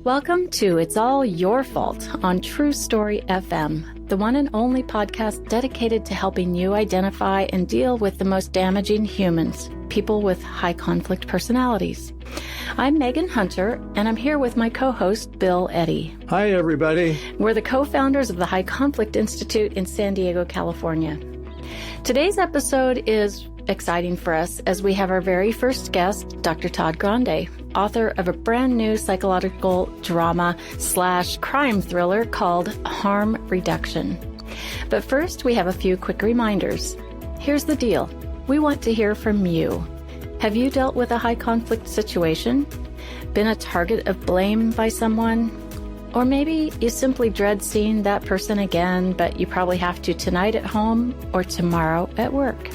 Welcome to It's All Your Fault on True Story FM, the one and only podcast dedicated to helping you identify and deal with the most damaging humans, people with high conflict personalities. I'm Megan Hunter, and I'm here with my co-host, Bill Eddy. Hi, everybody. We're the co-founders of the High Conflict Institute in San Diego, California. Today's episode is exciting for us as we have our very first guest, Dr. Todd Grande, author of a brand new psychological drama/crime thriller called Harm Reduction. But first, we have a few quick reminders. Here's the deal. We want to hear from you. Have you dealt with a high conflict situation? Been a target of blame by someone? Or maybe you simply dread seeing that person again, but you probably have to tonight at home or tomorrow at work.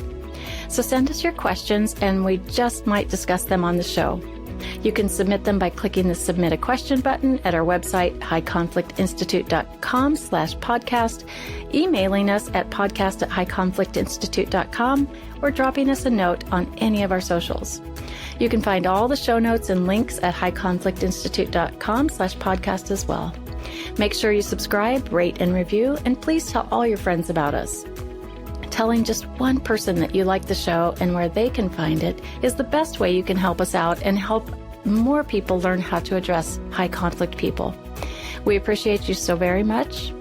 So send us your questions and we just might discuss them on the show. You can submit them by clicking the Submit a Question button at our website, highconflictinstitute.com/podcast, emailing us at podcast@highconflictinstitute.com, or dropping us a note on any of our socials. You can find all the show notes and links at highconflictinstitute.com/podcast as well. Make sure you subscribe, rate, and review, and please tell all your friends about us. Telling just one person that you like the show and where they can find it is the best way you can help us out and help more people learn how to address high conflict people. We appreciate you so very much.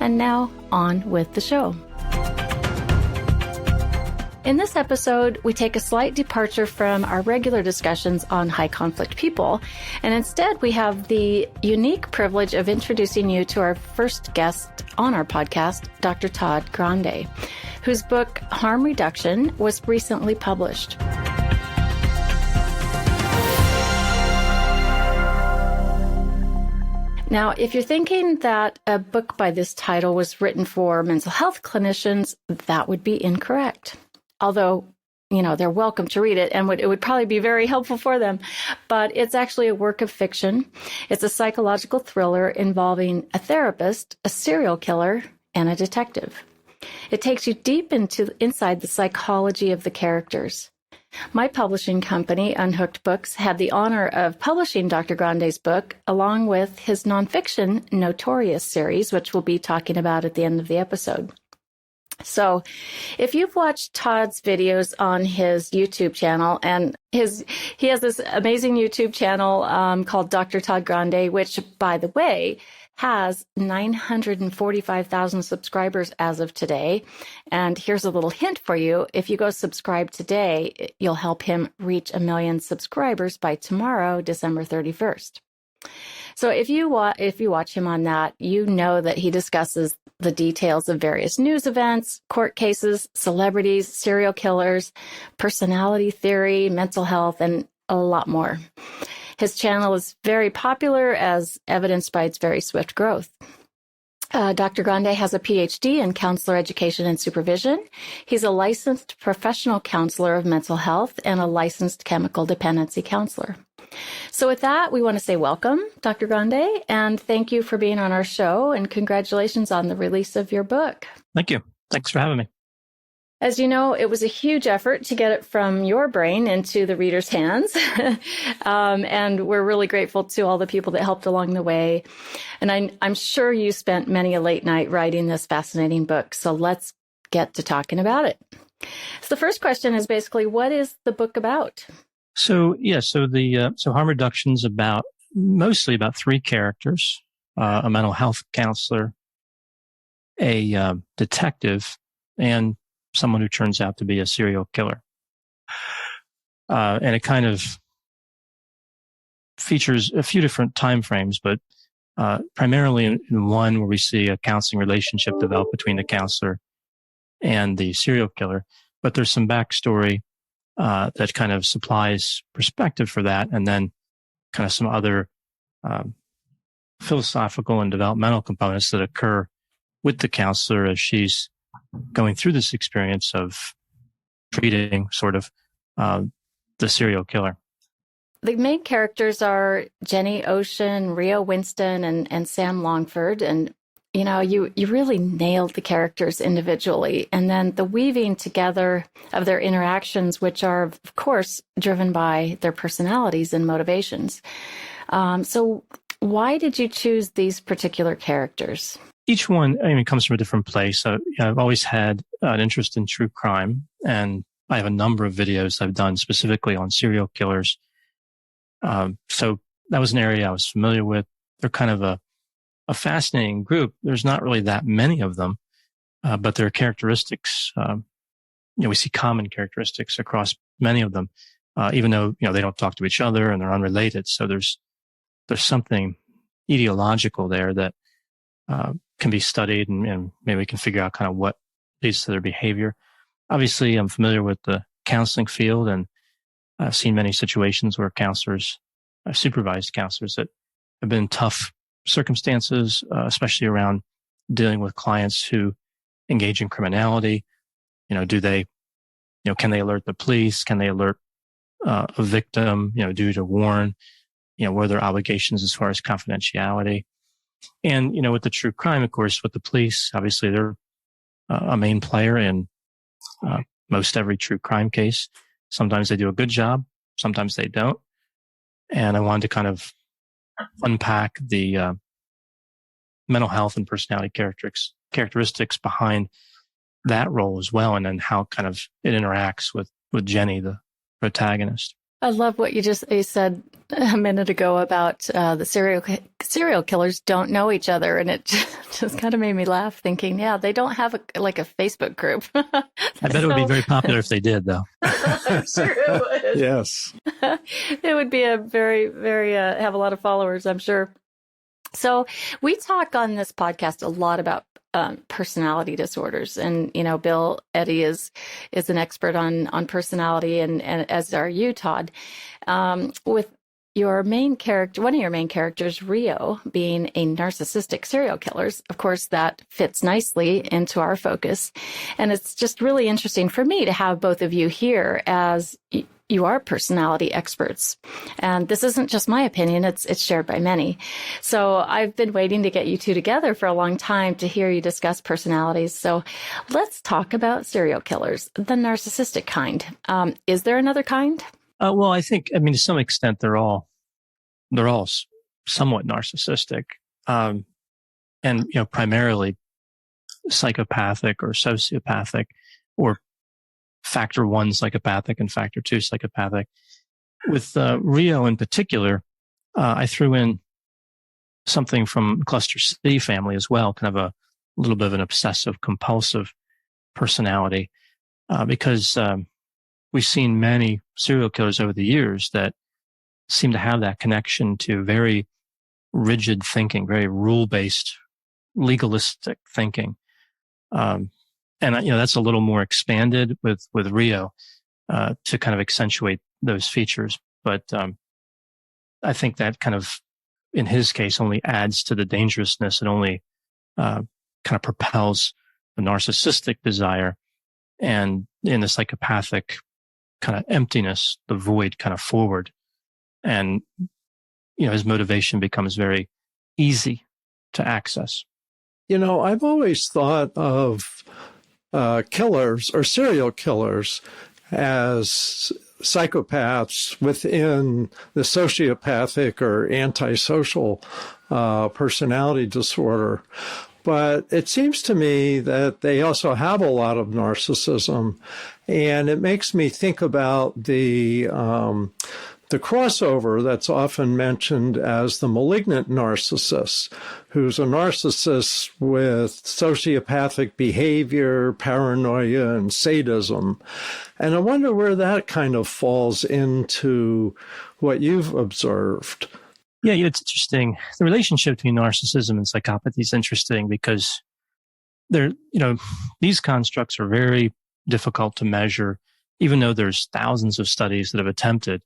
And now on with the show. In this episode, we take a slight departure from our regular discussions on high conflict people, and instead we have the unique privilege of introducing you to our first guest on our podcast, Dr. Todd Grande, whose book, Harm Reduction, was recently published. Now, if you're thinking that a book by this title was written for mental health clinicians, that would be incorrect. Although, they're welcome to read it and it would probably be very helpful for them. But it's actually a work of fiction. It's a psychological thriller involving a therapist, a serial killer, and a detective. It takes you deep inside the psychology of the characters. My publishing company, Unhooked Books, had the honor of publishing Dr. Grande's book along with his nonfiction Notorious series, which we'll be talking about at the end of the episode. So if you've watched Todd's videos on his YouTube channel, and he has this amazing YouTube channel called Dr. Todd Grande, which, by the way, has 945,000 subscribers as of today. And here's a little hint for you. If you go subscribe today, you'll help him reach 1 million subscribers by tomorrow, December 31st. So if you watch him on that, you know that he discusses the details of various news events, court cases, celebrities, serial killers, personality theory, mental health, and a lot more. His channel is very popular, as evidenced by its very swift growth. Dr. Grande has a PhD in counselor education and supervision. He's a licensed professional counselor of mental health and a licensed chemical dependency counselor. So with that, we want to say welcome, Dr. Grande, and thank you for being on our show, and congratulations on the release of your book. Thank you. Thanks for having me. As you know, it was a huge effort to get it from your brain into the reader's hands. And we're really grateful to all the people that helped along the way. And I'm sure you spent many a late night writing this fascinating book. So let's get to talking about it. So the first question is basically, what is the book about? So Harm Reduction's mostly about three characters: a mental health counselor, a detective, and someone who turns out to be a serial killer. And it kind of features a few different time frames, but primarily in one where we see a counseling relationship develop between the counselor and the serial killer. But there's some backstory that kind of supplies perspective for that, and then kind of some other philosophical and developmental components that occur with the counselor as she's going through this experience of treating the serial killer. The main characters are Jenny Ocean, Rio Winston, and Sam Longford. And, you really nailed the characters individually. And then the weaving together of their interactions, which are, of course, driven by their personalities and motivations. So Why did you choose these particular characters? Each one, comes from a different place. I've always had an interest in true crime, and I have a number of videos I've done specifically on serial killers. So that was an area I was familiar with. They're kind of a fascinating group. There's not really that many of them, but there are characteristics. We see common characteristics across many of them, even though they don't talk to each other and they're unrelated. So there's something ideological there that can be studied, and maybe we can figure out kind of what leads to their behavior. Obviously, I'm familiar with the counseling field, and I've seen many situations where counselors, supervised counselors, that have been in tough circumstances, especially around dealing with clients who engage in criminality. Do they, can they alert the police? Can they alert a victim, due to warn, what are their obligations as far as confidentiality? And, with the true crime, of course, with the police, obviously they're a main player in most every true crime case. Sometimes they do a good job. Sometimes they don't. And I wanted to kind of unpack the mental health and personality characteristics behind that role as well, and then how kind of it interacts with Jenny, the protagonist. I love what you said a minute ago about the serial killers don't know each other, and it just kind of made me laugh, thinking, yeah, they don't have a Facebook group. I bet it would be very popular if they did, though. I'm sure it would. Yes, it would be a very, very have a lot of followers, I'm sure. So we talk on this podcast a lot about personality disorders, and Bill Eddy is an expert on personality, and as are you, Todd. With your main character, one of your main characters, Rio, being a narcissistic serial killer, of course, that fits nicely into our focus, and it's just really interesting for me to have both of you here as you are personality experts. And this isn't just my opinion, it's shared by many. So I've been waiting to get you two together for a long time to hear you discuss personalities. So let's talk about serial killers, the narcissistic kind. Is there another kind? Well, I think, to some extent, they're all somewhat narcissistic. And, primarily psychopathic or sociopathic, or factor 1 psychopathic and factor 2 psychopathic. With Rio in particular, I threw in something from cluster C family as well, kind of a little bit of an obsessive compulsive personality, because we've seen many serial killers over the years that seem to have that connection to very rigid thinking, very rule-based, legalistic thinking. And that's a little more expanded with Rio to kind of accentuate those features. But I think that kind of, in his case, only adds to the dangerousness and only kind of propels the narcissistic desire, and in the psychopathic kind of emptiness, the void kind of forward. And, his motivation becomes very easy to access. I've always thought of killers or serial killers as psychopaths within the sociopathic or antisocial personality disorder. But it seems to me that they also have a lot of narcissism, and it makes me think about the crossover that's often mentioned as the malignant narcissist, who's a narcissist with sociopathic behavior, paranoia, and sadism. And I wonder where that kind of falls into what you've observed. Yeah, it's interesting. The relationship between narcissism and psychopathy is interesting because these constructs are very difficult to measure, even though there's thousands of studies that have attempted.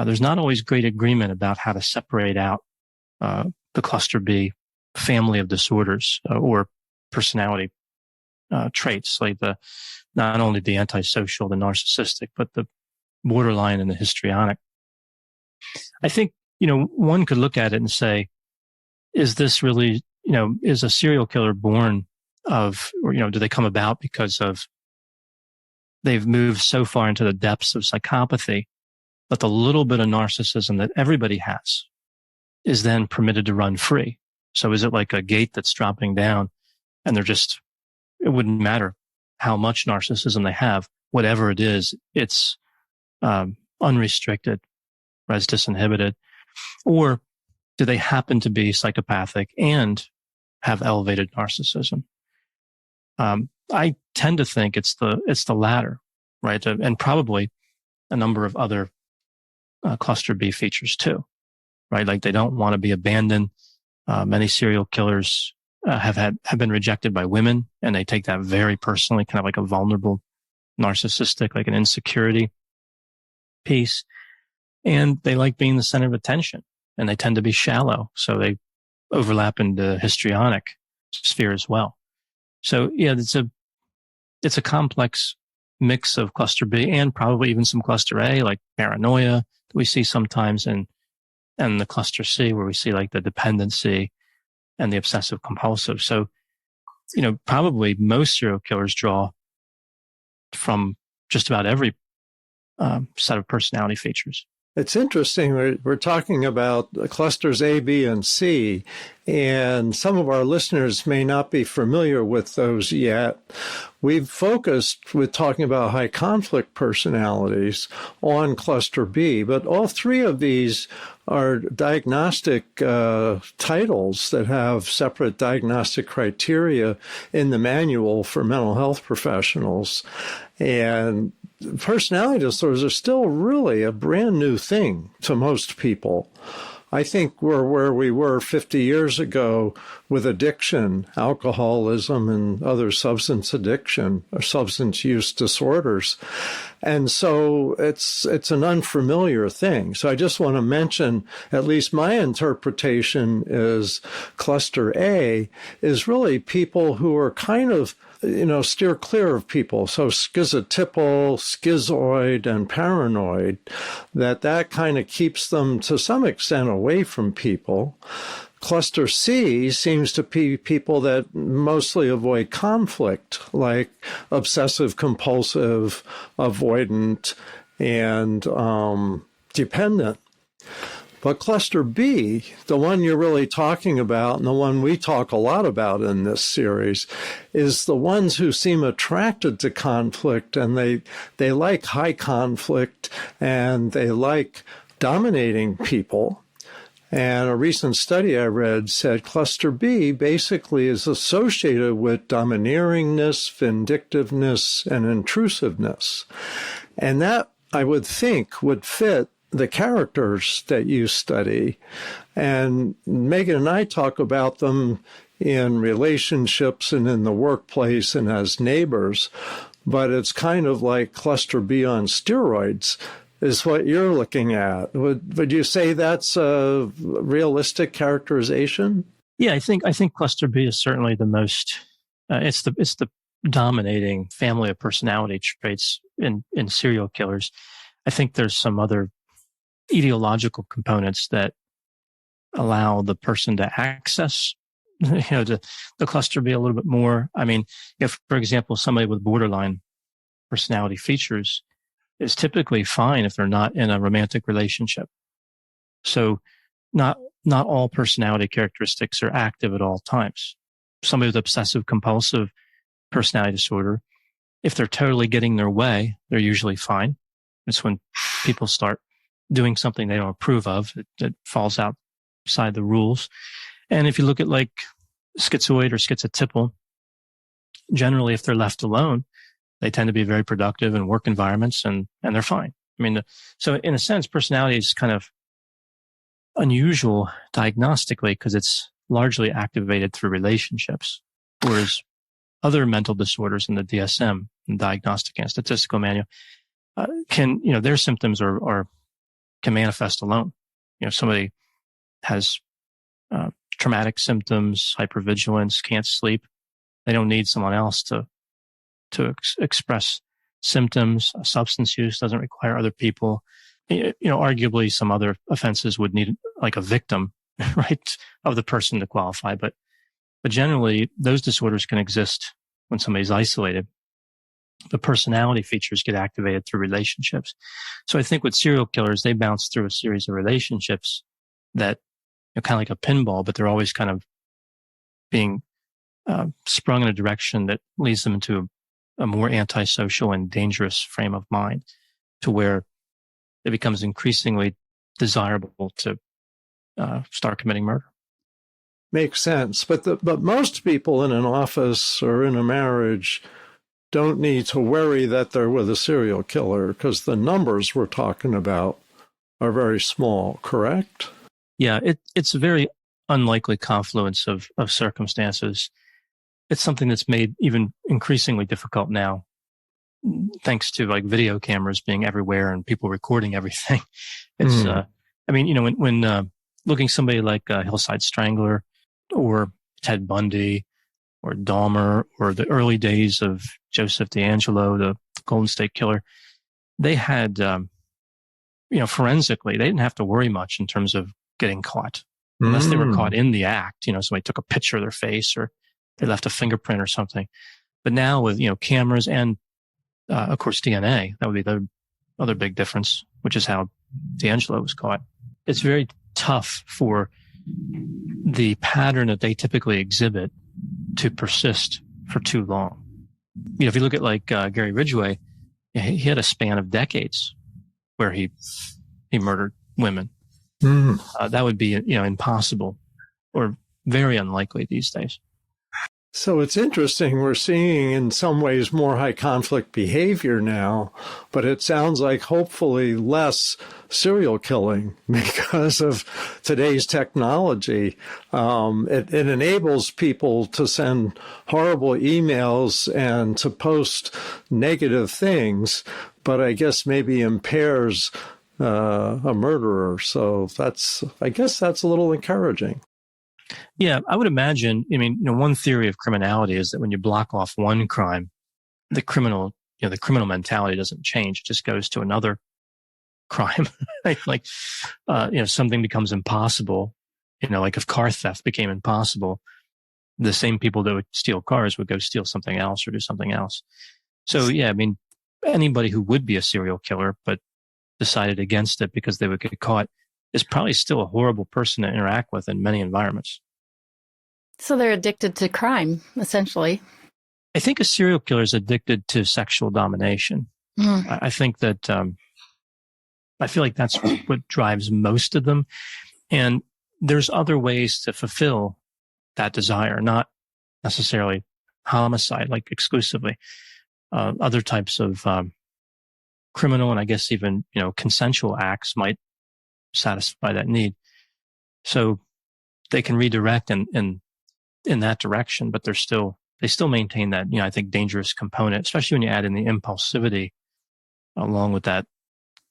There's not always great agreement about how to separate out the cluster B family of disorders or personality traits, like not only the antisocial, the narcissistic, but the borderline and the histrionic. I think, one could look at it and say, is this really, is a serial killer born of, or, do they come about because of they've moved so far into the depths of psychopathy that the little bit of narcissism that everybody has is then permitted to run free. So is it like a gate that's dropping down and it wouldn't matter how much narcissism they have, whatever it is, it's unrestricted, right? It's disinhibited. Or do they happen to be psychopathic and have elevated narcissism? I tend to think it's the latter, right? And probably a number of other cluster B features too, right? Like they don't want to be abandoned. Many serial killers have been rejected by women, and they take that very personally, kind of like a vulnerable narcissistic, like an insecurity piece. And they like being the center of attention, and they tend to be shallow. So they overlap into the histrionic sphere as well. So yeah, it's a complex mix of cluster B and probably even some cluster A, like paranoia that we see sometimes, and the cluster C where we see like the dependency and the obsessive compulsive. So, probably most serial killers draw from just about every set of personality features. It's interesting. We're talking about clusters A, B, and C, and some of our listeners may not be familiar with those yet. We've focused with talking about high conflict personalities on cluster B, but all three of these are diagnostic titles that have separate diagnostic criteria in the manual for mental health professionals. And personality disorders are still really a brand new thing to most people. I think we're where we were 50 years ago with addiction, alcoholism, and other substance addiction or substance use disorders. And so it's an unfamiliar thing. So I just want to mention, at least my interpretation is cluster A is really people who are kind of steer clear of people. So schizotypal, schizoid, and paranoid, that kind of keeps them to some extent away from people. Cluster C seems to be people that mostly avoid conflict, like obsessive compulsive, avoidant, and dependent. But cluster B, the one you're really talking about and the one we talk a lot about in this series, is the ones who seem attracted to conflict, and they like high conflict and they like dominating people. And a recent study I read said cluster B basically is associated with domineeringness, vindictiveness, and intrusiveness. And that, I would think, would fit the characters that you study. And Megan and I talk about them in relationships and in the workplace and as neighbors, but it's kind of like cluster B on steroids is what you're looking at. Would you say that's a realistic characterization? Yeah, I think cluster B is certainly the most, it's the dominating family of personality traits in serial killers. I think there's some other ideological components that allow the person to access, the cluster B a little bit more. I mean, if, for example, somebody with borderline personality features is typically fine if they're not in a romantic relationship. So not all personality characteristics are active at all times. Somebody with obsessive compulsive personality disorder, if they're totally getting their way, they're usually fine. It's when people start doing something they don't approve of, it falls outside the rules. And if you look at like schizoid or schizotypal, generally, if they're left alone, they tend to be very productive in work environments and they're fine. I mean, so in a sense, personality is kind of unusual diagnostically because it's largely activated through relationships, whereas other mental disorders in the DSM, Diagnostic and Statistical Manual, their symptoms can manifest alone. Somebody has traumatic symptoms, hypervigilance, can't sleep. They don't need someone else to express symptoms. Substance use doesn't require other people. Arguably some other offenses would need like a victim, right, of the person to qualify. But generally those disorders can exist when somebody's isolated. The personality features get activated through relationships. So I think with serial killers, they bounce through a series of relationships that kind of like a pinball, but they're always kind of being sprung in a direction that leads them into a more antisocial and dangerous frame of mind, to where it becomes increasingly desirable to start committing murder. Makes sense. But most people in an office or in a marriage don't need to worry that they're with a serial killer, because the numbers we're talking about are very small, correct? Yeah, it's a very unlikely confluence of circumstances. It's something that's made even increasingly difficult now, thanks to like video cameras being everywhere and people recording everything. It's, I mean, when looking somebody like Hillside Strangler or Ted Bundy or Dahmer or the early days of Joseph DeAngelo, the Golden State Killer, they had, forensically, they didn't have to worry much in terms of getting caught, unless they were caught in the act. Somebody took a picture of their face or they left a fingerprint or something. But now with, cameras and, of course, DNA, that would be the other big difference, which is how DeAngelo was caught. It's very tough for the pattern that they typically exhibit to persist for too long. If you look at like Gary Ridgway, he had a span of decades where he murdered women. That would be, impossible or very unlikely these days. So it's interesting. We're seeing in some ways more high conflict behavior now, but it sounds like hopefully less serial killing because of today's technology. It enables people to send horrible emails and to post negative things, but I guess maybe impairs a murderer. So I guess that's a little encouraging. Yeah, I would imagine. One theory of criminality is that when you block off one crime, the criminal mentality doesn't change. It just goes to another crime. Like, something becomes impossible. Like if car theft became impossible, the same people that would steal cars would go steal something else or do something else. So yeah, anybody who would be a serial killer but decided against it because they would get caught is probably still a horrible person to interact with in many environments. So they're addicted to crime, essentially. I think a serial killer is addicted to sexual domination. I think that, I feel like that's what drives most of them. And there's other ways to fulfill that desire, not necessarily homicide, like exclusively. Other types of criminal and I guess even, consensual acts might satisfy that need. So they can redirect in that direction, but they still maintain that, I think dangerous component, especially when you add in the impulsivity along with that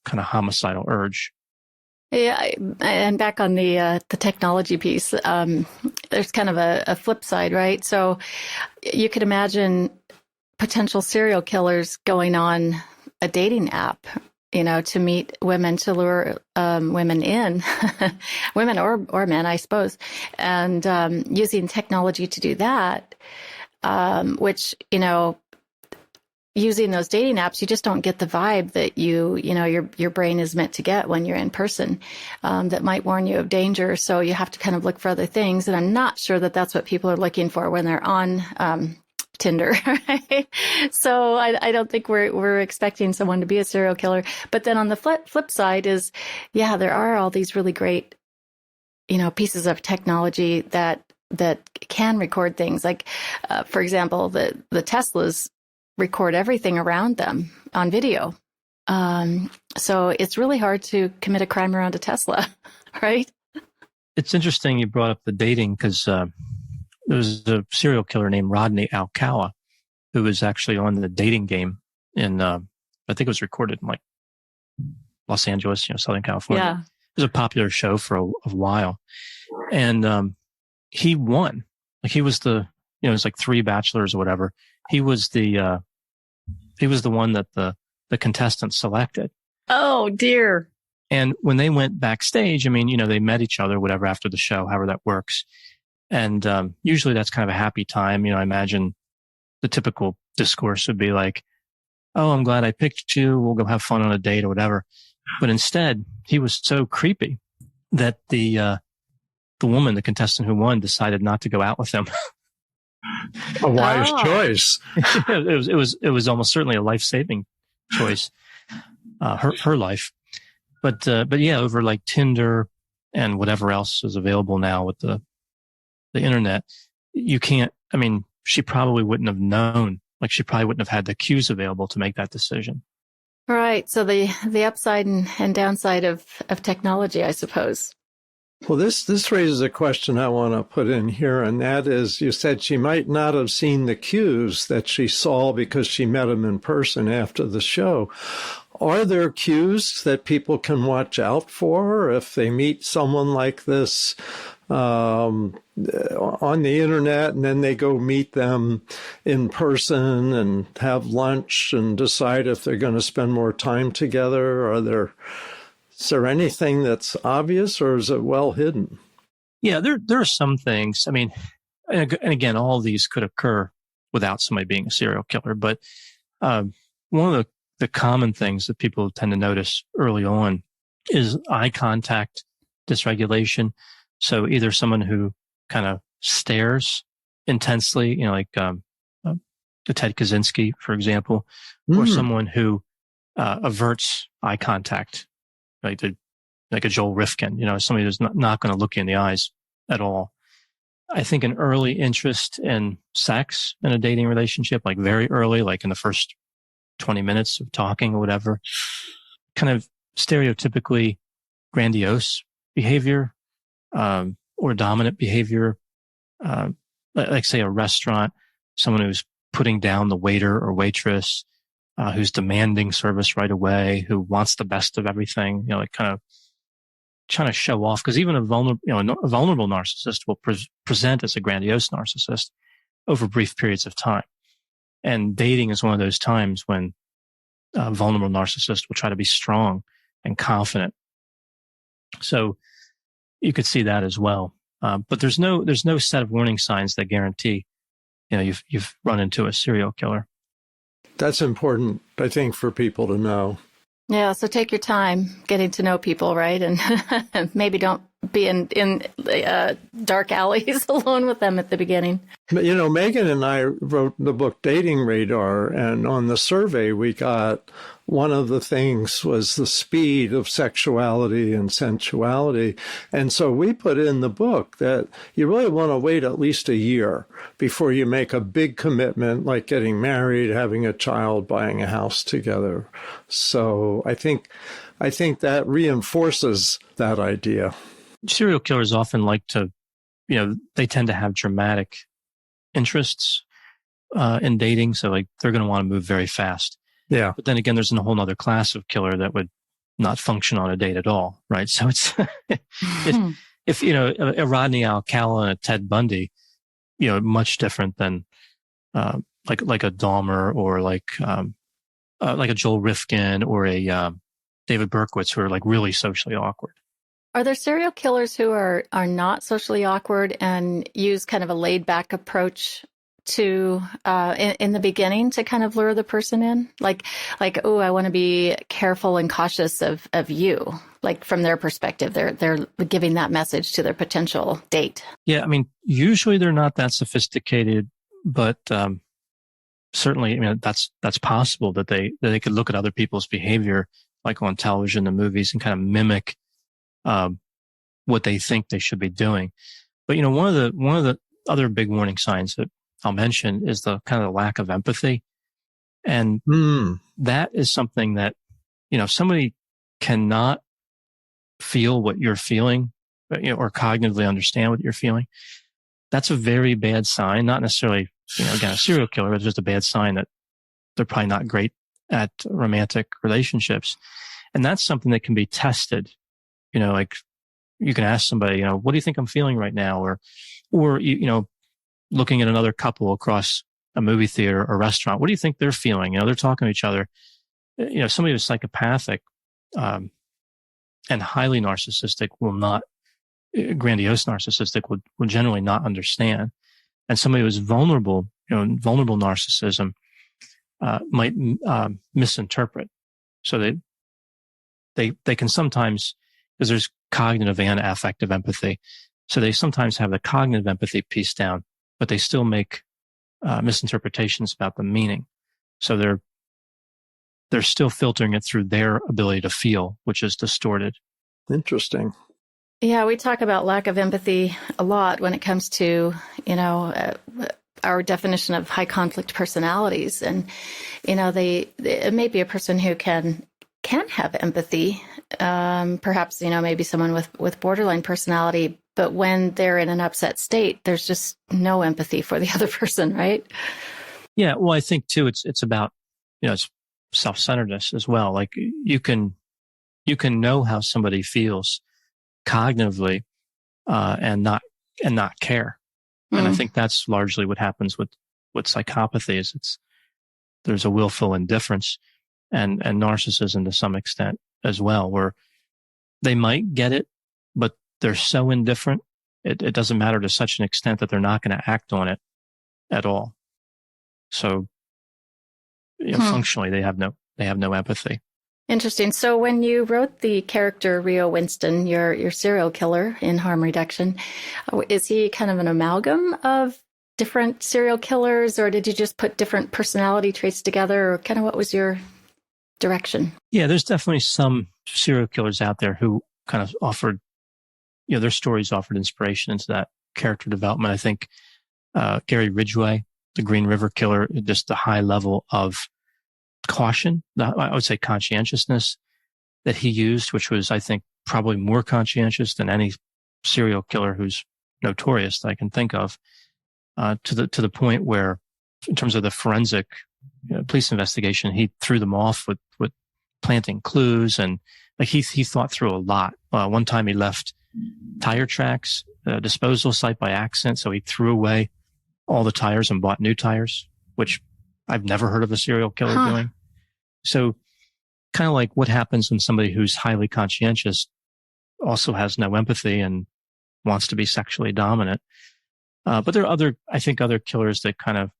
kind of homicidal urge. Yeah, and back on the technology piece, there's kind of a flip side, right? So you could imagine potential serial killers going on a dating app, to meet women, to lure women in, women or men, I suppose, and using technology to do that, which, using those dating apps, you just don't get the vibe that your brain is meant to get when you're in person, that might warn you of danger. So you have to kind of look for other things. And I'm not sure that that's what people are looking for when they're on Tinder, right? So I don't think we're expecting someone to be a serial killer. But then on the flip side is, yeah, there are all these really great, pieces of technology that can record things. Like, for example, the Teslas record everything around them on video. So it's really hard to commit a crime around a Tesla, right? It's interesting you brought up the dating because there was a serial killer named Rodney Alcala who was actually on the dating game in, I think it was recorded in like Los Angeles, Southern California. Yeah. It was a popular show for a while. And he won. Like he was it was like 3 bachelors or whatever. He was the one that the contestants selected. Oh, dear. And when they went backstage, they met each other, whatever, after the show, however that works. And usually that's kind of a happy time. I imagine the typical discourse would be like, oh, I'm glad I picked you. We'll go have fun on a date or whatever. But instead, he was so creepy that the the woman, the contestant who won, decided not to go out with him. A wise choice. It was almost certainly a life-saving choice, her life. But yeah, over like Tinder and whatever else is available now with the internet, you can't, I mean, she probably wouldn't have known, like she probably wouldn't have had the cues available to make that decision. Right. So the upside and downside of technology, I suppose. Well, this raises a question I want to put in here, and that is, you said she might not have seen the cues that she saw because she met him in person after the show. Are there cues that people can watch out for if they meet someone like this on the internet, and then they go meet them in person and have lunch and decide if they're going to spend more time together? Is there anything that's obvious, or is it well hidden? Yeah, there are some things. I mean, and again, all of these could occur without somebody being a serial killer. But one of the common things that people tend to notice early on is eye contact dysregulation. So either someone who kind of stares intensely, like Ted Kaczynski, for example, or someone who averts eye contact, like a Joel Rifkin, somebody who's not going to look you in the eyes at all. I think an early interest in sex in a dating relationship, like very early, like in the first 20 minutes of talking or whatever, kind of stereotypically grandiose behavior, or dominant behavior, like say a restaurant, someone who's putting down the waiter or waitress, who's demanding service right away, who wants the best of everything, like kind of trying to show off. Because even a vulnerable narcissist will present as a grandiose narcissist over brief periods of time. And dating is one of those times when a vulnerable narcissist will try to be strong and confident. So you could see that as well. But there's no set of warning signs that guarantee, you've run into a serial killer. That's important, I think, for people to know. Yeah, so take your time getting to know people, right? And maybe don't be in dark alleys alone with them at the beginning. But, Megan and I wrote the book Dating Radar, and on the survey we got, one of the things was the speed of sexuality and sensuality. And so we put in the book that you really want to wait at least a year before you make a big commitment, like getting married, having a child, buying a house together. So I think that reinforces that idea. Serial killers often like to, they tend to have dramatic interests in dating. So like they're going to want to move very fast. Yeah. But then again, there's a whole other class of killer that would not function on a date at all. Right. So it's, if, a Rodney Alcala and a Ted Bundy, much different than, like a Dahmer or like a Joel Rifkin or a, David Berkowitz, who are like really socially awkward. Are there serial killers who are not socially awkward and use kind of a laid back approach to in the beginning to kind of lure the person in, like oh, I want to be careful and cautious of you, like from their perspective, they're giving that message to their potential date? Yeah, I mean, usually they're not that sophisticated, but certainly, I mean, that's possible that they could look at other people's behavior, like on television and movies, and kind of mimic what they think they should be doing. But one of the other big warning signs that I'll mention is the kind of the lack of empathy. And that is something that, if somebody cannot feel what you're feeling, or cognitively understand what you're feeling, that's a very bad sign. Not necessarily, again, a serial killer, it's just a bad sign that they're probably not great at romantic relationships. And that's something that can be tested. Like you can ask somebody, what do you think I'm feeling right now? Or, looking at another couple across a movie theater or restaurant, what do you think they're feeling? They're talking to each other. Somebody who's psychopathic, and highly narcissistic grandiose narcissistic will generally not understand. And somebody who's vulnerable, vulnerable narcissism, might, misinterpret. So they can sometimes, because there's cognitive and affective empathy, So they sometimes have the cognitive empathy piece down, but they still make misinterpretations about the meaning. So they're still filtering it through their ability to feel, which is distorted. Interesting. Yeah, we talk about lack of empathy a lot when it comes to, our definition of high conflict personalities. And, it may be a person who can have empathy, perhaps, maybe someone with borderline personality, but when they're in an upset state, there's just no empathy for the other person, right? Yeah. Well, I think too, it's about, it's self-centeredness as well. Like you can know how somebody feels cognitively, and not care. And I think that's largely what happens with psychopathy is there's a willful indifference and narcissism to some extent as well, where they might get it, but they're so indifferent. It doesn't matter to such an extent that they're not going to act on it at all. So, functionally, they have no empathy. Interesting. So when you wrote the character Rio Winston, your serial killer in Harm Reduction, is he kind of an amalgam of different serial killers, or did you just put different personality traits together, or kind of what was your direction? Yeah, there's definitely some serial killers out there who kind of offered, their stories offered inspiration into that character development. I think Gary Ridgway, the Green River Killer, just the high level of caution, I would say conscientiousness that he used, which was, I think, probably more conscientious than any serial killer who's notorious that I can think of, to the point where, in terms of the forensic police investigation, he threw them off with planting clues, and like he thought through a lot. One time he left tire tracks, disposal site by accident, so he threw away all the tires and bought new tires, which I've never heard of a serial killer doing. So kind of like what happens when somebody who's highly conscientious also has no empathy and wants to be sexually dominant. But there are other killers that kind of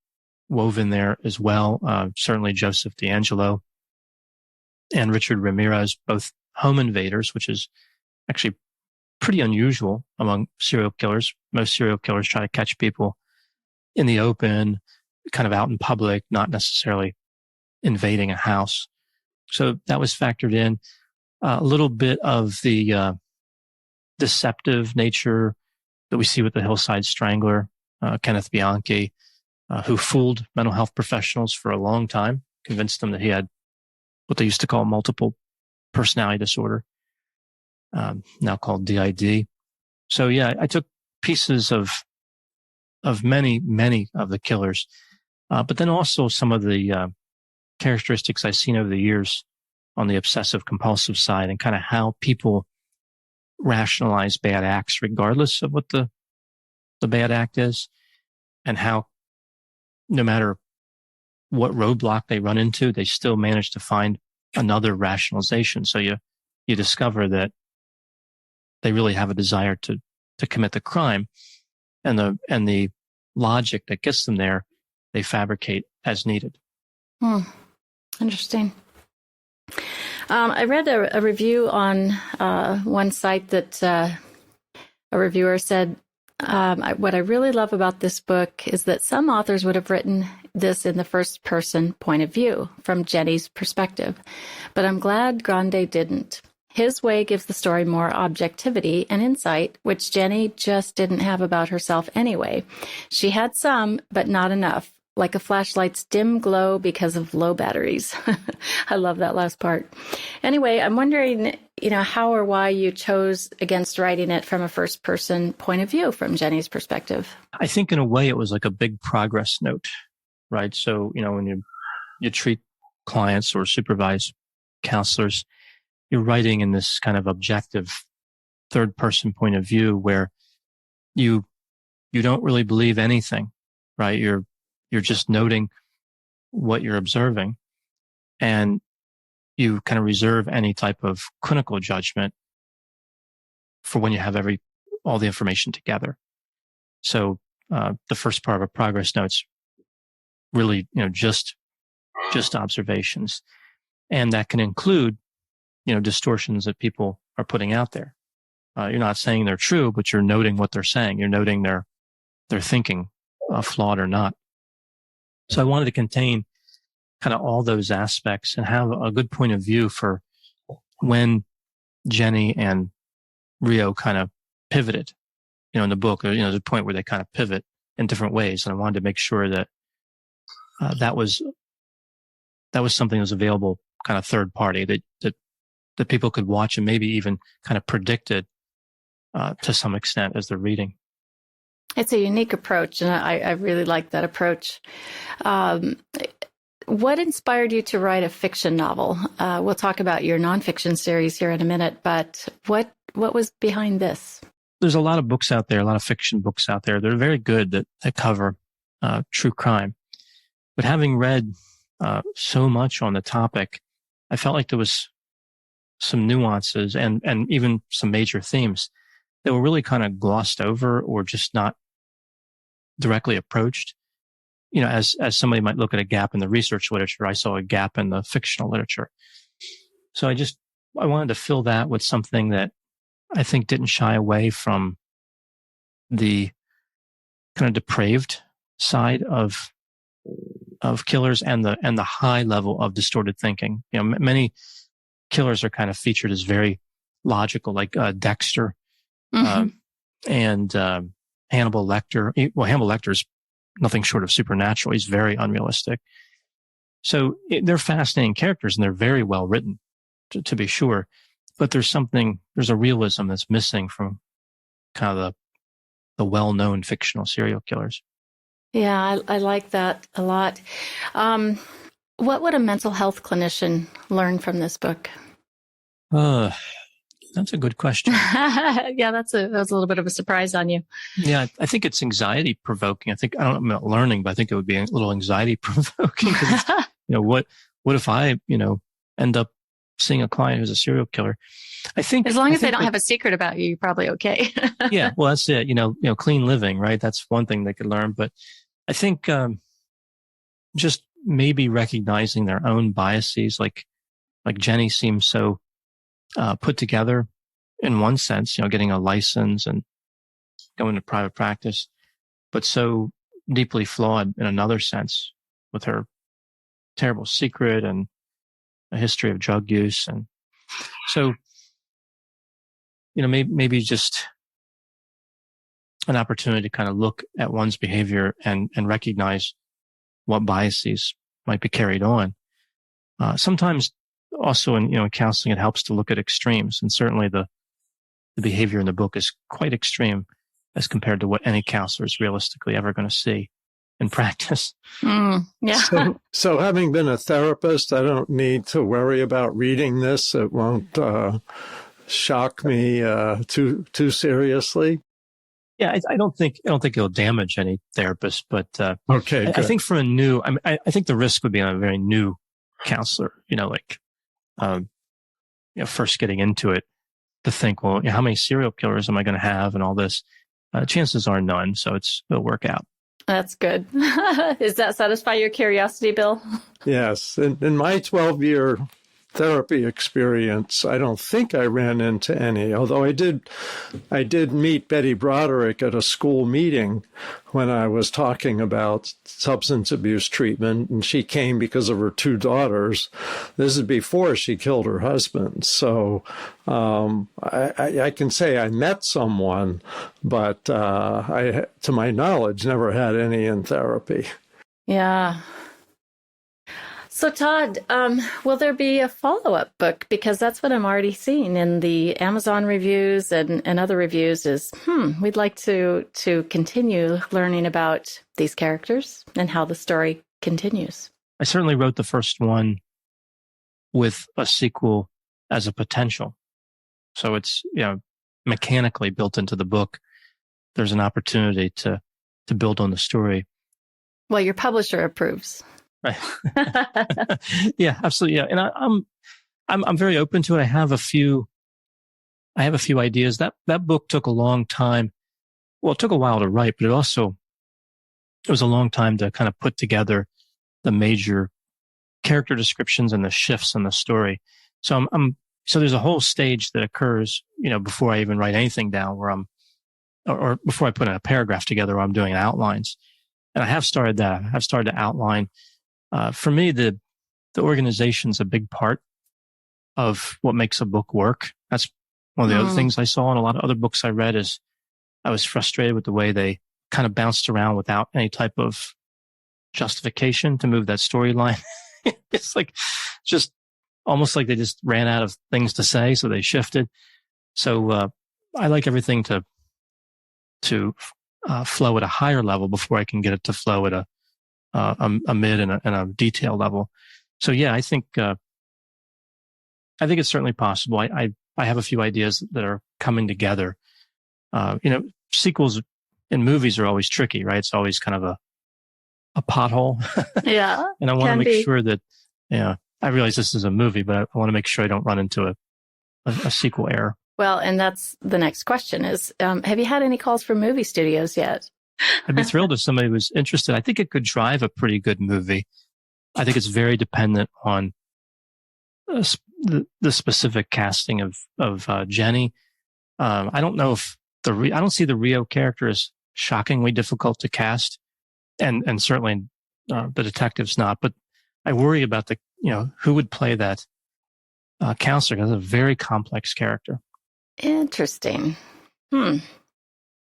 wove in there as well. Certainly Joseph D'Angelo and Richard Ramirez, both home invaders, which is actually pretty unusual among serial killers. Most serial killers try to catch people in the open, kind of out in public, not necessarily invading a house. So that was factored in. A little bit of the deceptive nature that we see with the Hillside Strangler, Kenneth Bianchi, who fooled mental health professionals for a long time, convinced them that he had what they used to call multiple personality disorder, now called DID. So yeah, I took pieces of many of the killers, but then also some of the characteristics I've seen over the years on the obsessive compulsive side, and kind of how people rationalize bad acts regardless of what the bad act is, and how no matter what roadblock they run into, they still manage to find another rationalization. So you discover that they really have a desire to commit the crime, and the logic that gets them there, they fabricate as needed. Interesting. I read a review on one site that a reviewer said, what I really love about this book is that some authors would have written this in the first person point of view, from Jenny's perspective. But I'm glad Grande didn't. His way gives the story more objectivity and insight, which Jenny just didn't have about herself anyway. She had some, but not enough, like a flashlight's dim glow because of low batteries. I love that last part. Anyway, I'm wondering, how or why you chose against writing it from a first person point of view from Jenny's perspective. I think in a way it was like a big progress note, right? So, when you treat clients or supervise counselors, you're writing in this kind of objective third person point of view where you don't really believe anything, right? You're just noting what you're observing, and you kind of reserve any type of clinical judgment for when you have all the information together. So the first part of a progress note's really, just observations, and that can include, distortions that people are putting out there, You're not saying they're true, but you're noting what they're saying. You're noting their thinking, flawed or not. So I wanted to contain kind of all those aspects and have a good point of view for when Jenny and Rio kind of pivoted, in the book. There's a point where they kind of pivot in different ways, and I wanted to make sure that that was something that was available, kind of third party, that people could watch and maybe even kind of predict it to some extent as they're reading. It's a unique approach, and I really like that approach. What inspired you to write a fiction novel? We'll talk about your nonfiction series here in a minute, but what was behind this? There's a lot of books out there, a lot of fiction books out there. They're very good that cover true crime. But having read so much on the topic, I felt like there was some nuances and even some major themes that were really kind of glossed over or just not directly approached. As somebody might look at a gap in the research literature, I saw a gap in the fictional literature. So I wanted to fill that with something that I think didn't shy away from the kind of depraved side of killers and the high level of distorted thinking. Many killers are kind of featured as very logical, like Dexter, and Hannibal Lecter. Well, Hannibal Lecter is nothing short of supernatural. He's very unrealistic. So they're fascinating characters and they're very well written, to be sure. But there's a realism that's missing from kind of the well-known fictional serial killers. Yeah, I like that a lot. What would a mental health clinician learn from this book? That's a good question. Yeah, that was a little bit of a surprise on you. Yeah, I think it's anxiety provoking. I don't know about learning, but I think it would be a little anxiety provoking. What if I, end up seeing a client who's a serial killer? I think as long as they don't have a secret about you, you're probably okay. Yeah, well, that's it. Clean living, right? That's one thing they could learn. But I think just maybe recognizing their own biases, like Jenny seems so put together in one sense, getting a license and going to private practice, but so deeply flawed in another sense with her terrible secret and a history of drug use. And so, maybe just an opportunity to kind of look at one's behavior and recognize what biases might be carried on. Sometimes also in counseling, it helps to look at extremes. And certainly the behavior in the book is quite extreme as compared to what any counselor is realistically ever going to see in practice. Yeah. So having been a therapist, I don't need to worry about reading this. It won't shock me too seriously. Yeah, I don't think it'll damage any therapist, but okay, I think for I think the risk would be on a very new counselor, first getting into it, to think, well, how many serial killers am I going to have and all this? Chances are none, so it'll work out. That's good. Does that satisfy your curiosity, Bill? Yes. In my 12-year therapy experience, I don't think I ran into any, although I did meet Betty Broderick at a school meeting when I was talking about substance abuse treatment, and she came because of her two daughters. This is before she killed her husband. So I can say I met someone, but I, to my knowledge, never had any in therapy. Yeah. So, Todd, will there be a follow-up book? Because that's what I'm already seeing in the Amazon reviews and other reviews is, we'd like to continue learning about these characters and how the story continues. I certainly wrote the first one with a sequel as a potential. So it's, mechanically built into the book. There's an opportunity to build on the story. Well, your publisher approves. Right. Yeah, absolutely. Yeah. And I'm very open to it. I have a few ideas. That book took a long time. Well, it took a while to write, but it was a long time to kind of put together the major character descriptions and the shifts in the story. So I'm So there's a whole stage that occurs, before I even write anything down where or before I put in a paragraph together where I'm doing outlines. And I have started that. I've started to outline. For me, the organization's a big part of what makes a book work. That's one of the other things I saw in a lot of other books I read is I was frustrated with the way they kind of bounced around without any type of justification to move that storyline. It's like just almost like they just ran out of things to say, so they shifted. So I like everything to flow at a higher level before I can get it to flow at a mid and a detail level. So yeah, I think it's certainly possible. I have a few ideas that are coming together. Sequels in movies are always tricky, right? It's always kind of a pothole. Yeah. And I want to make sure that, I realize this is a movie, but I want to make sure I don't run into a sequel error. Well, and that's the next question is, have you had any calls from movie studios yet? I'd be thrilled if somebody was interested. I think it could drive a pretty good movie. I think it's very dependent on the specific casting of Jenny. I don't know if I don't see the Rio character as shockingly difficult to cast, and certainly the detective's not. But I worry about who would play that counselor. That's a very complex character. Interesting. No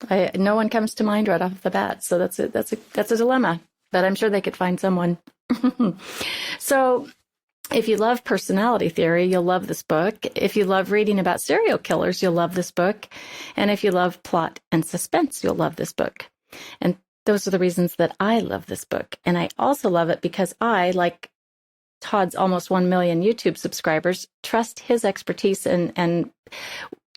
one comes to mind right off the bat, so that's a dilemma. But I'm sure they could find someone. So, if you love personality theory, you'll love this book. If you love reading about serial killers, you'll love this book. And if you love plot and suspense, you'll love this book. And those are the reasons that I love this book. And I also love it because I, like Todd's almost 1 million YouTube subscribers, trust his expertise and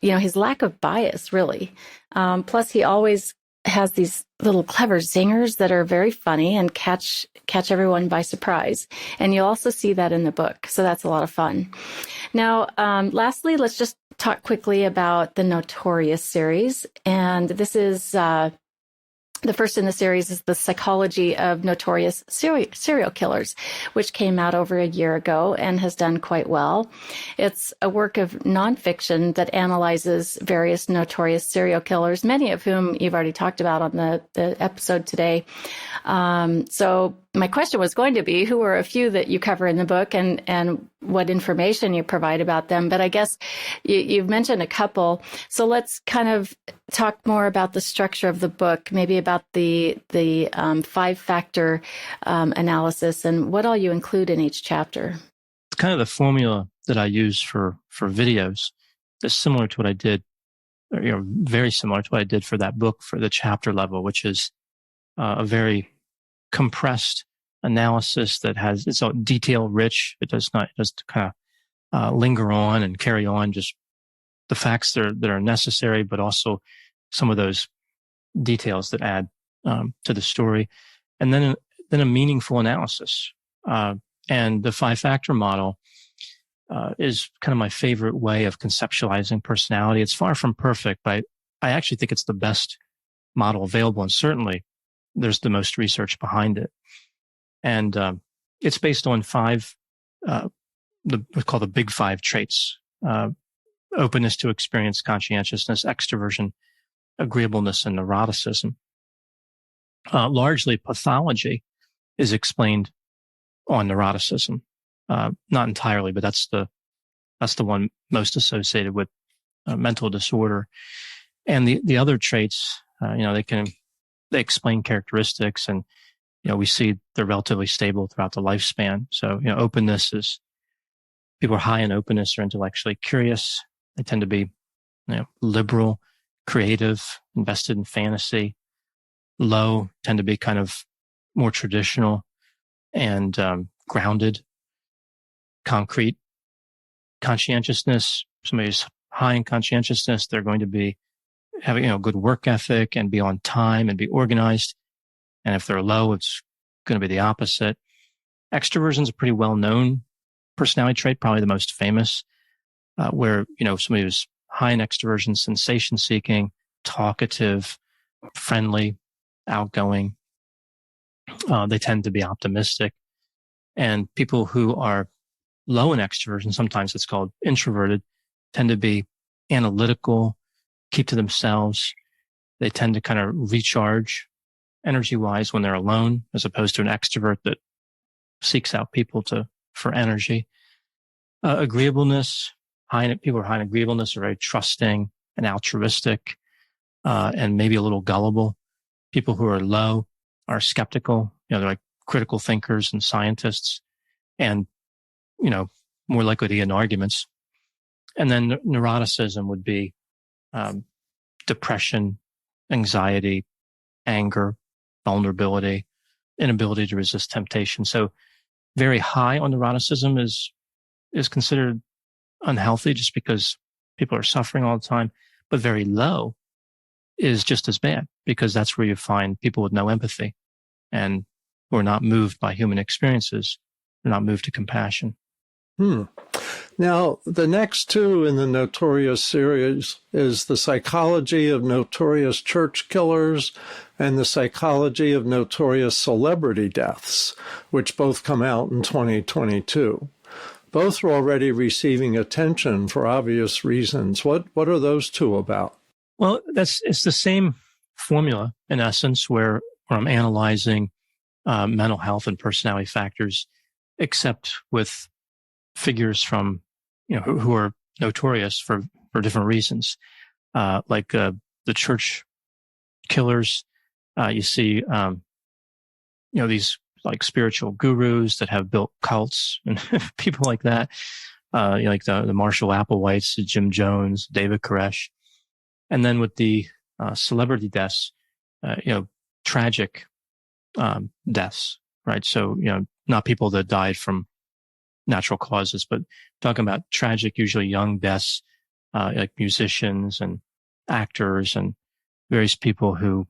his lack of bias, really. Plus, he always has these little clever zingers that are very funny and catch everyone by surprise. And you'll also see that in the book. So that's a lot of fun. Now, lastly, let's just talk quickly about the Notorious series. And this is the first in the series is The Psychology of Notorious Serial Killers, which came out over a year ago and has done quite well. It's a work of nonfiction that analyzes various notorious serial killers, many of whom you've already talked about on the episode today. So my question was going to be, who are a few that you cover in the book and what information you provide about them? But I guess you've mentioned a couple. So let's kind of talk more about the structure of the book, maybe about the 5-factor analysis and what all you include in each chapter. It's kind of the formula that I use for videos. It's similar to what I did, very similar to what I did for that book for the chapter level, which is a very compressed analysis that has it's all detail rich. It does not just kind of linger on and carry on just the facts that are necessary, but also some of those details that add to the story, and then a meaningful analysis. And the 5-factor model is kind of my favorite way of conceptualizing personality. It's far from perfect, but I actually think it's the best model available, and certainly there's the most research behind it. And it's based on 5, what's called the big 5 traits: openness to experience, conscientiousness, extroversion, agreeableness, and neuroticism. Largely, pathology is explained on neuroticism. Not entirely, but that's the one most associated with mental disorder. And the other traits, they explain characteristics, and we see they're relatively stable throughout the lifespan. So openness is, people are high in openness or intellectually curious. They tend to be liberal, creative, invested in fantasy. Low tend to be kind of more traditional and grounded, concrete. Conscientiousness, somebody who's high in conscientiousness, they're going to be having good work ethic and be on time and be organized. And if they're low, it's going to be the opposite. Extroversion is a pretty well-known personality trait, probably the most famous, where somebody who's high in extroversion, sensation-seeking, talkative, friendly, outgoing. They tend to be optimistic. And people who are low in extroversion, sometimes it's called introverted, tend to be analytical, keep to themselves. They tend to kind of recharge energy-wise when they're alone, as opposed to an extrovert that seeks out people for energy. Agreeableness, people who are high in agreeableness are very trusting and altruistic, and maybe a little gullible. People who are low are skeptical. They're like critical thinkers and scientists, and more likely to get in arguments. And then neuroticism would be depression, anxiety, anger, vulnerability, inability to resist temptation. So very high on neuroticism is considered unhealthy just because people are suffering all the time, but very low is just as bad, because that's where you find people with no empathy and who are not moved by human experiences. They're not moved to compassion. Now, the next two in the Notorious series is The Psychology of Notorious Church Killers and The Psychology of Notorious Celebrity Deaths, which both come out in 2022. Both are already receiving attention for obvious reasons. What are those two about? Well, it's the same formula, in essence, where I'm analyzing mental health and personality factors, except with figures from, who are notorious for different reasons. Like the church killers, you see, these like spiritual gurus that have built cults and people like that, like the Marshall Applewhites, Jim Jones, David Koresh. And then with the celebrity deaths, tragic deaths, right? So, not people that died from natural causes, but talking about tragic, usually young deaths, like musicians and actors and various people who,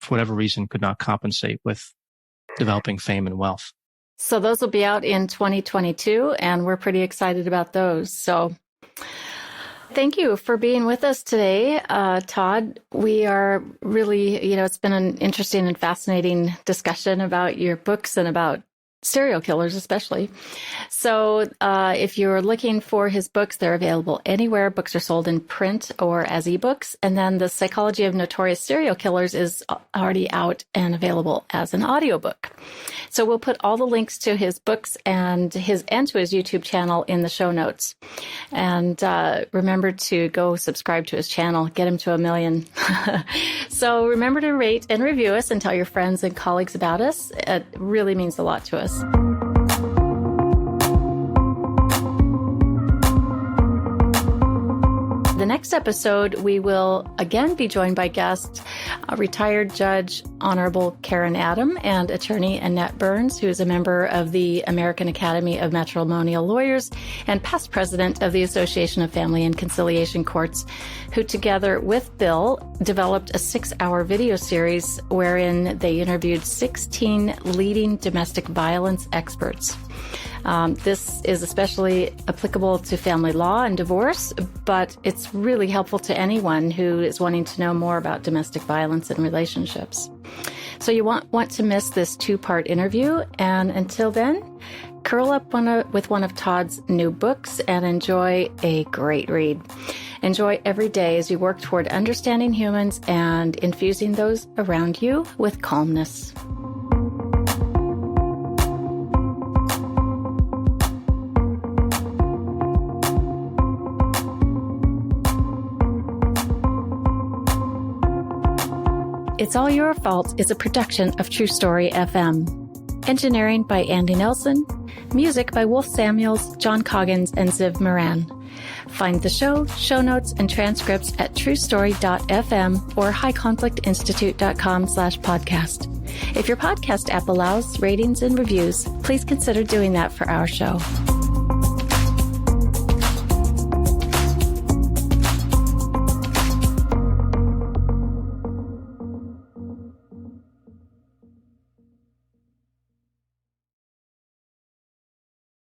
for whatever reason, could not compensate with developing fame and wealth. So those will be out in 2022, and we're pretty excited about those. So thank you for being with us today, Todd. We are really, it's been an interesting and fascinating discussion about your books and about serial killers especially. So if you're looking for his books, they're available anywhere books are sold in print or as ebooks. And then The Psychology of Notorious Serial Killers is already out and available as an audiobook. So we'll put all the links to his books and to his YouTube channel in the show notes. And remember to go subscribe to his channel, get him to 1 million. So remember to rate and review us and tell your friends and colleagues about us. It really means a lot to us. The next episode, we will again be joined by guest, retired Judge Honorable Karen Adam and attorney Annette Burns, who is a member of the American Academy of Matrimonial Lawyers and past president of the Association of Family and Conciliation Courts, who together with Bill developed a 6-hour video series wherein they interviewed 16 leading domestic violence experts. This is especially applicable to family law and divorce, but it's really helpful to anyone who is wanting to know more about domestic violence and relationships. So you won't want to miss this 2-part interview. And until then, curl up with one of Todd's new books and enjoy a great read. Enjoy every day as you work toward understanding humans and infusing those around you with calmness. It's All Your Fault is a production of True Story FM. Engineering by Andy Nelson. Music by Wolf Samuels, John Coggins, and Ziv Moran. Find the show notes, and transcripts at truestory.fm or highconflictinstitute.com/podcast. If your podcast app allows ratings and reviews, please consider doing that for our show.